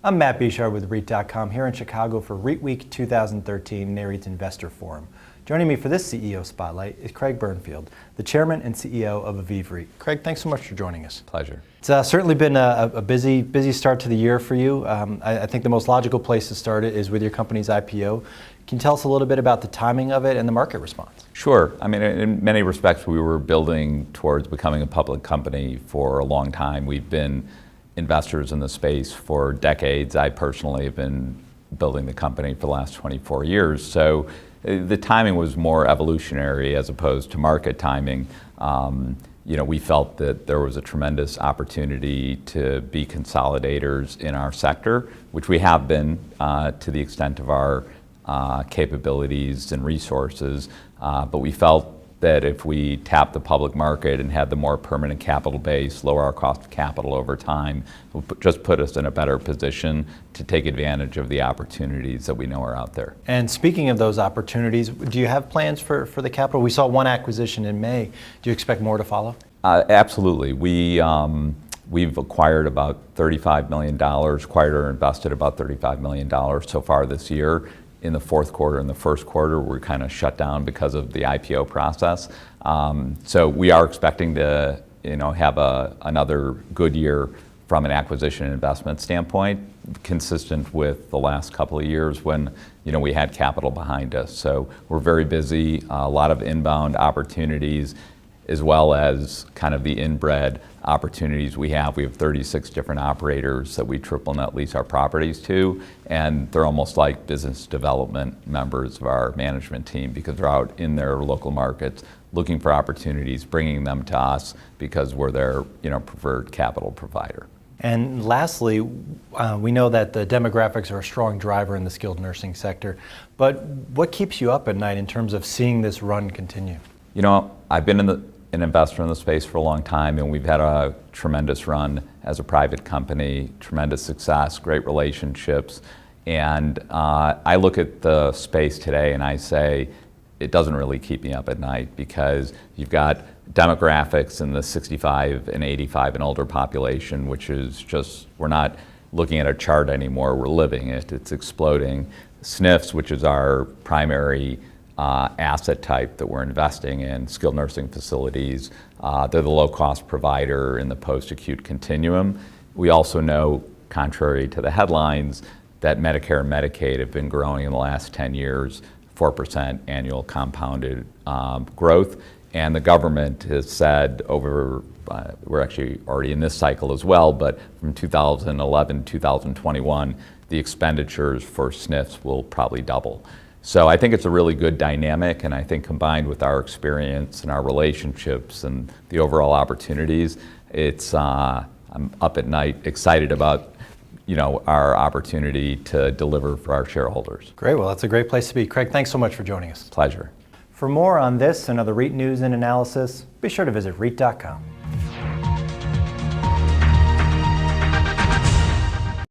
I'm Matt Bishard with REIT.com here in Chicago for REITWeek 2013 NAREIT Investor Forum. Joining me for this CEO Spotlight is Craig Bernfield, the Chairman and CEO of Aviv REIT. Craig, thanks so much for joining us. Pleasure. It's certainly been a busy start to the year for you. I think the most logical place to start it is with your company's IPO. Can you tell us a little bit about the timing of it and the market response? Sure. I mean, in many respects, we were building towards becoming a public company for a long time. We've been investors in the space for decades. I personally have been building the company for the last 24 years. So the timing was more evolutionary as opposed to market timing. We felt that there was a tremendous opportunity to be consolidators in our sector, which we have been to the extent of our capabilities and resources. But we felt that if we tapped the public market and had the more permanent capital base, lower our cost of capital over time, it would just put us in a better position to take advantage of the opportunities that we know are out there. And speaking of those opportunities, do you have plans for the capital? We saw one acquisition in May. Do you expect more to follow? Absolutely. We've acquired about $35 million, acquired or invested about $35 million so far this year. In the fourth quarter and the first quarter, we're kind of shut down because of the IPO process. So we are expecting to, have another good year from an acquisition and investment standpoint, consistent with the last couple of years when, we had capital behind us. So we're very busy, a lot of inbound opportunities, as well as kind of the inbred opportunities we have. We have 36 different operators that we triple net lease our properties to, and they're almost like business development members of our management team because they're out in their local markets looking for opportunities, bringing them to us because we're their preferred capital provider. And lastly, we know that the demographics are a strong driver in the skilled nursing sector, but what keeps you up at night in terms of seeing this run continue? I've been an investor in the space for a long time, and we've had a tremendous run as a private company, tremendous success, great relationships. And I look at the space today and I say, it doesn't really keep me up at night because you've got demographics in the 65 and 85 and older population, which is just, we're not looking at a chart anymore, we're living it, it's exploding. SNFs, which is our primary asset type that we're investing in, skilled nursing facilities. They're the low-cost provider in the post-acute continuum. We also know, contrary to the headlines, that Medicare and Medicaid have been growing in the last 10 years, 4% annual compounded growth. And the government has said we're actually already in this cycle as well, but from 2011 to 2021, the expenditures for SNFs will probably double. So I think it's a really good dynamic, and I think combined with our experience and our relationships and the overall opportunities, I'm up at night excited about our opportunity to deliver for our shareholders. Great, well that's a great place to be. Craig, thanks so much for joining us. Pleasure. For more on this and other REIT news and analysis, be sure to visit REIT.com.